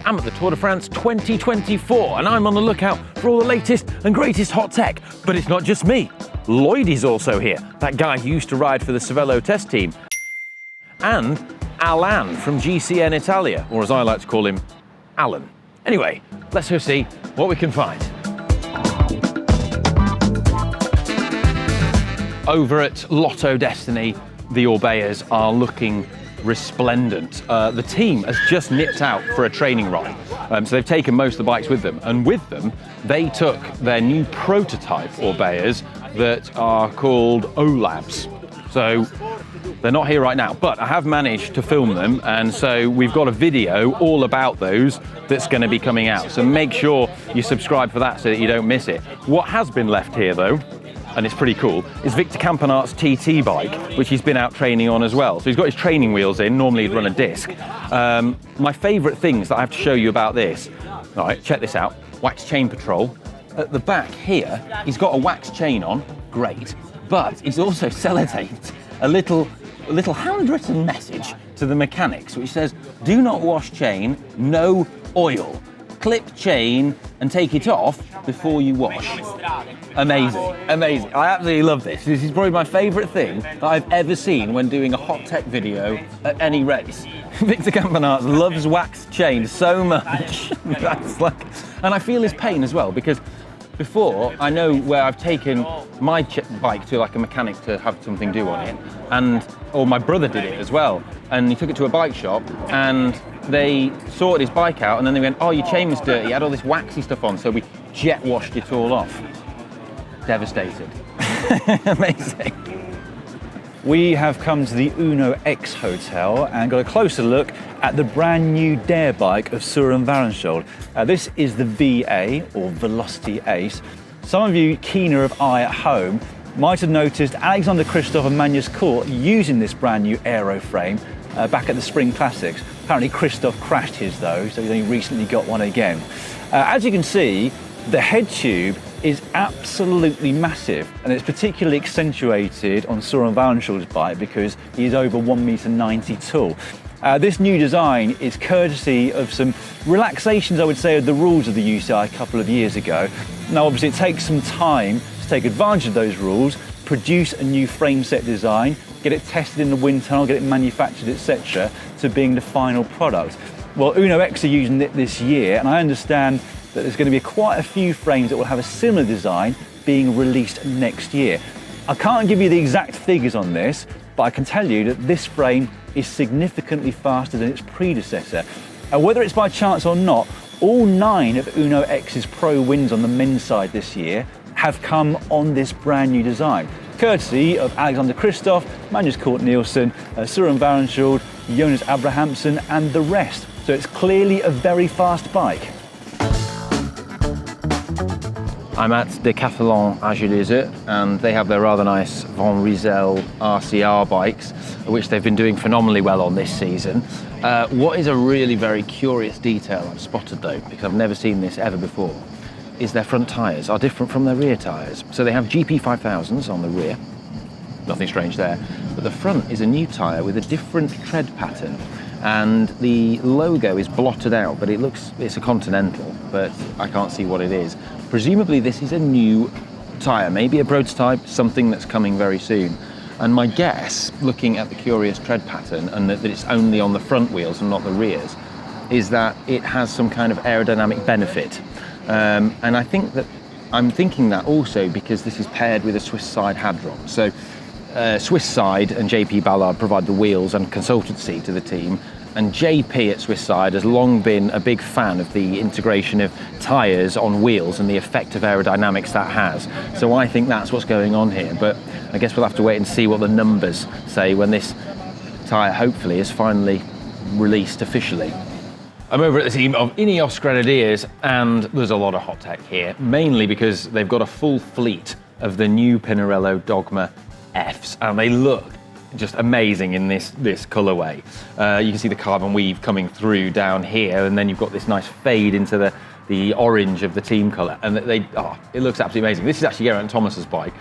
I'm at the Tour de France 2024 and I'm on the lookout for all the latest and greatest hot tech. But it's not just me. Lloyd is also here, that guy who used to ride for the Cervelo test team. And Alan from GCN Italia, or as I like to call him, Alan. Anyway, let's go see what we can find. Over at Lotto Destiny, the Orbeas are looking resplendent. The team has just nipped out for a training ride. So they've taken most of the bikes with them. And with them, they took their new prototype Orbeas that are called OLabs. So they're not here right now, but I have managed to film them. And so we've got a video all about those that's going to be coming out. So make sure you subscribe for that so that you don't miss it. What has been left here though, and it's pretty cool, is Victor Campenaert's TT bike, which he's been out training on as well. So he's got his training wheels in, normally he'd run a disc. My favourite things that I have to show you about this, all right, check this out, wax chain patrol. At the back here, he's got a wax chain on, great, but he's also sellotaped a little handwritten message to the mechanics, which says, do not wash chain, no oil. Clip chain and take it off before you wash. Amazing, amazing. I absolutely love this. This is probably my favourite thing that I've ever seen when doing a hot tech video at any race. Victor Campenaert loves wax chain so much. That's like, and I feel his pain as well, because before, I know where I've taken my bike to like a mechanic to have something do on it, or my brother did it as well, and he took it to a bike shop and they sorted his bike out and then they went, oh, your chain was dirty, you had all this waxy stuff on, so we jet washed it all off. Devastated. Amazing. We have come to the Uno X Hotel and got a closer look at the brand new dare bike of Søren Varenshold. This is the VA, or Velocity Ace. Some of you keener of eye at home might have noticed Alexander Kristoff and Magnus Cort using this brand new aero frame back at the Spring Classics. Apparently Kristoff crashed his though, so he's only recently got one again. As you can see, the head tube is absolutely massive, and it's particularly accentuated on Søren Varenshold's bike because he is over 1.90 m tall. This new design is courtesy of some relaxations, I would say, of the rules of the UCI a couple of years ago. Now obviously it takes some time to take advantage of those rules, produce a new frame set design, get it tested in the wind tunnel, get it manufactured, etc., to being the final product. Well, Uno X are using it this year, and I understand that there's going to be quite a few frames that will have a similar design being released next year. I can't give you the exact figures on this, but I can tell you that this frame is significantly faster than its predecessor. And whether it's by chance or not, all 9 of Uno X's pro wins on the men's side this year have come on this brand new design, courtesy of Alexander Kristoff, Magnus Cort Nielsen, Søren Varenshold, Jonas Abrahamsen and the rest. So it's clearly a very fast bike. I'm at Decathlon Agilise, and they have their rather nice Von Rysel RCR bikes, which they've been doing phenomenally well on this season. What is a really very curious detail I've spotted though, because I've never seen this ever before, is their front tyres are different from their rear tyres. So they have GP 5000s on the rear, nothing strange there, but the front is a new tyre with a different tread pattern. And the logo is blotted out, but it's a Continental, but I can't see what it is. Presumably this is a new tyre, maybe a prototype, something that's coming very soon. And my guess, looking at the curious tread pattern and that it's only on the front wheels and not the rears, is that it has some kind of aerodynamic benefit. And I think that I'm thinking that also because this is paired with a Swiss side hadron. So Swiss side and JP Ballard provide the wheels and consultancy to the team, and JP at Swiss side has long been a big fan of the integration of tyres on wheels and the effect of aerodynamics that has. So I think that's what's going on here, but I guess we'll have to wait and see what the numbers say when this tyre hopefully is finally released officially. I'm over at the team of INEOS Grenadiers, and there's a lot of hot tech here, mainly because they've got a full fleet of the new Pinarello Dogma Fs, and they look just amazing in this colorway. You can see the carbon weave coming through down here, and then you've got this nice fade into the orange of the team color, and it looks absolutely amazing. This is actually Geraint Thomas's bike.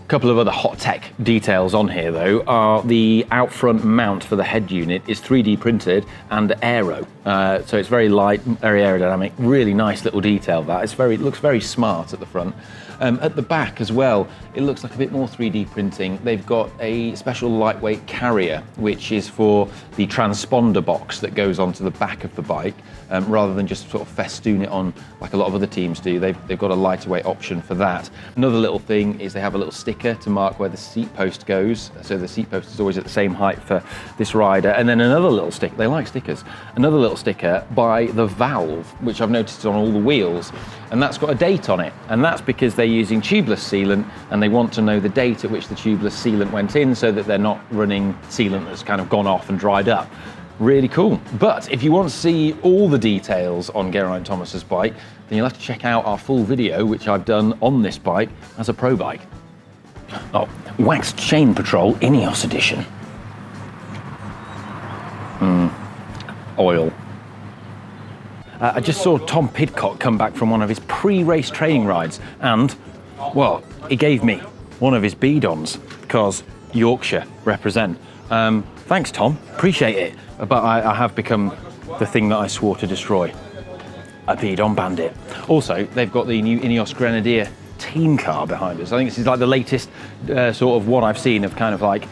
Couple of other hot tech details on here though are the out front mount for the head unit is 3D printed and aero. So it's very light, very aerodynamic, really nice little detail that. It looks very smart at the front. At the back as well, it looks like a bit more 3D printing. They've got a special lightweight carrier, which is for the transponder box that goes onto the back of the bike, rather than just sort of festoon it on like a lot of other teams do. They've got a lighter weight option for that. Another little thing is they have a little sticker to mark where the seat post goes. So the seat post is always at the same height for this rider. And then another little sticker, they like stickers, another little sticker by the valve, which I've noticed on all the wheels. And that's got a date on it. And that's because they're using tubeless sealant and they want to know the date at which the tubeless sealant went in so that they're not running sealant that's kind of gone off and dried up. Really cool. But if you want to see all the details on Geraint Thomas's bike, then you'll have to check out our full video, which I've done on this bike as a pro bike. Oh, Waxed Chain Patrol INEOS edition. Oil. I just saw Tom Pidcock come back from one of his pre-race training rides and, well, he gave me one of his bidons because Yorkshire represent. Thanks, Tom. Appreciate it. But I have become the thing that I swore to destroy. A bidon bandit. Also, they've got the new INEOS Grenadier team car behind us. I think this is like the latest sort of what I've seen of kind of like,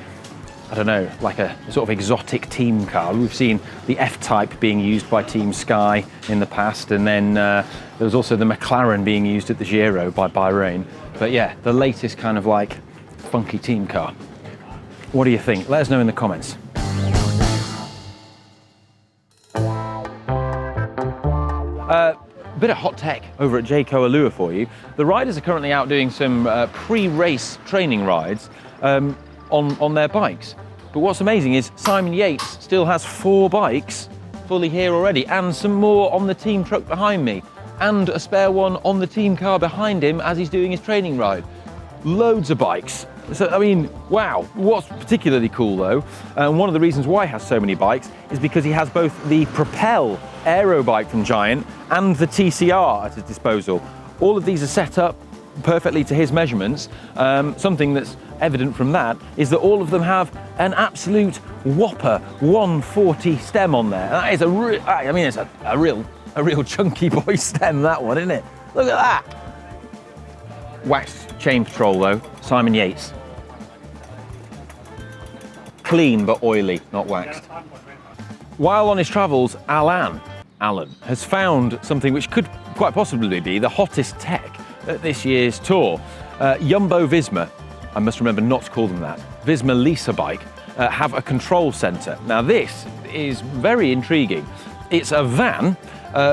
I don't know, like a sort of exotic team car. We've seen the F-Type being used by Team Sky in the past, and then there was also the McLaren being used at the Giro by Bahrain. But yeah, the latest kind of like funky team car. What do you think? Let us know in the comments. Bit of hot tech over at Jayco Alula for you. The riders are currently out doing some pre-race training rides on their bikes. But what's amazing is Simon Yates still has 4 bikes fully here already, and some more on the team truck behind me, and a spare one on the team car behind him as he's doing his training ride. Loads of bikes. So, I mean, wow. What's particularly cool though, and one of the reasons why he has so many bikes is because he has both the Propel aero bike from Giant and the TCR at his disposal. All of these are set up perfectly to his measurements. Something that's evident from that is that all of them have an absolute whopper 140 stem on there. That is it's a real chunky boy stem, that one, isn't it? Look at that. Waxed Chain Patrol though, Simon Yates. Clean but oily, not waxed. While on his travels, Alan has found something which could quite possibly be the hottest tech at this year's tour. Jumbo Visma, I must remember not to call them that, Visma Lease bike, have a control centre. Now this is very intriguing. It's a van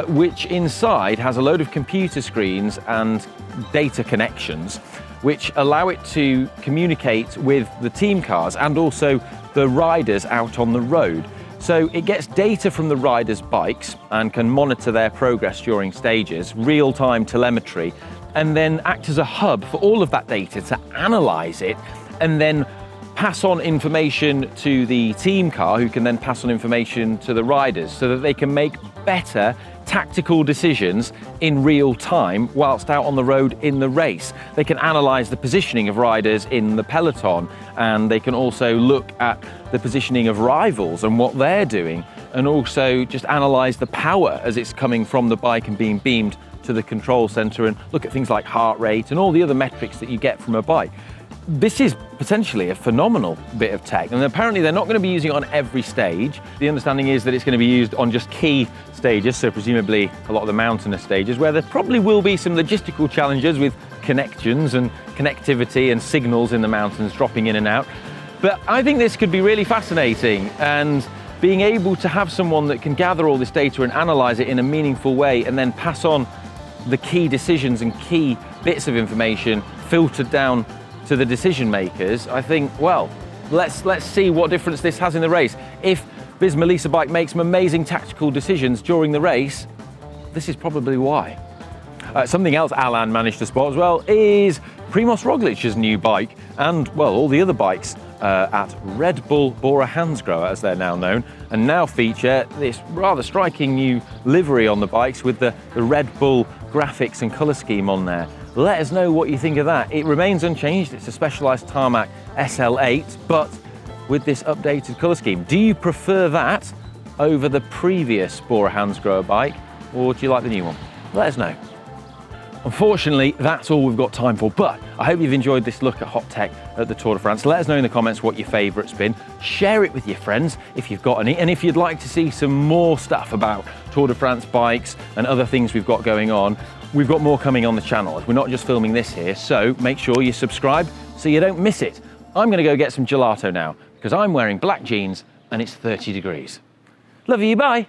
which inside has a load of computer screens and data connections which allow it to communicate with the team cars and also the riders out on the road. So it gets data from the riders' bikes and can monitor their progress during stages, real-time telemetry, and then act as a hub for all of that data to analyse it and then pass on information to the team car, who can then pass on information to the riders so that they can make better tactical decisions in real time whilst out on the road in the race. They can analyse the positioning of riders in the peloton, and they can also look at the positioning of rivals and what they're doing, and also just analyse the power as it's coming from the bike and being beamed to the control centre, and look at things like heart rate and all the other metrics that you get from a bike. This is potentially a phenomenal bit of tech, and apparently they're not going to be using it on every stage. The understanding is that it's going to be used on just key stages, so presumably a lot of the mountainous stages, where there probably will be some logistical challenges with connections and connectivity and signals in the mountains dropping in and out. But I think this could be really fascinating, and being able to have someone that can gather all this data and analyse it in a meaningful way and then pass on the key decisions and key bits of information filtered down to the decision makers. I think, well, let's see what difference this has in the race. If Visma Lease bike makes some amazing tactical decisions during the race, this is probably why. Something else Alan managed to spot as well is Primoz Roglic's new bike, and well, all the other bikes at Red Bull Bora hansgrohe, as they're now known, and now feature this rather striking new livery on the bikes with the Red Bull graphics and colour scheme on there. Let us know what you think of that. It remains unchanged. It's a Specialized Tarmac SL8, but with this updated colour scheme. Do you prefer that over the previous Bora hansgrohe bike, or do you like the new one? Let us know. Unfortunately, that's all we've got time for, but I hope you've enjoyed this look at hot tech at the Tour de France. Let us know in the comments what your favourite's been. Share it with your friends if you've got any, and if you'd like to see some more stuff about Tour de France bikes and other things we've got going on, we've got more coming on the channel. We're not just filming this here, so make sure you subscribe so you don't miss it. I'm going to go get some gelato now because I'm wearing black jeans and it's 30 degrees. Love you, bye.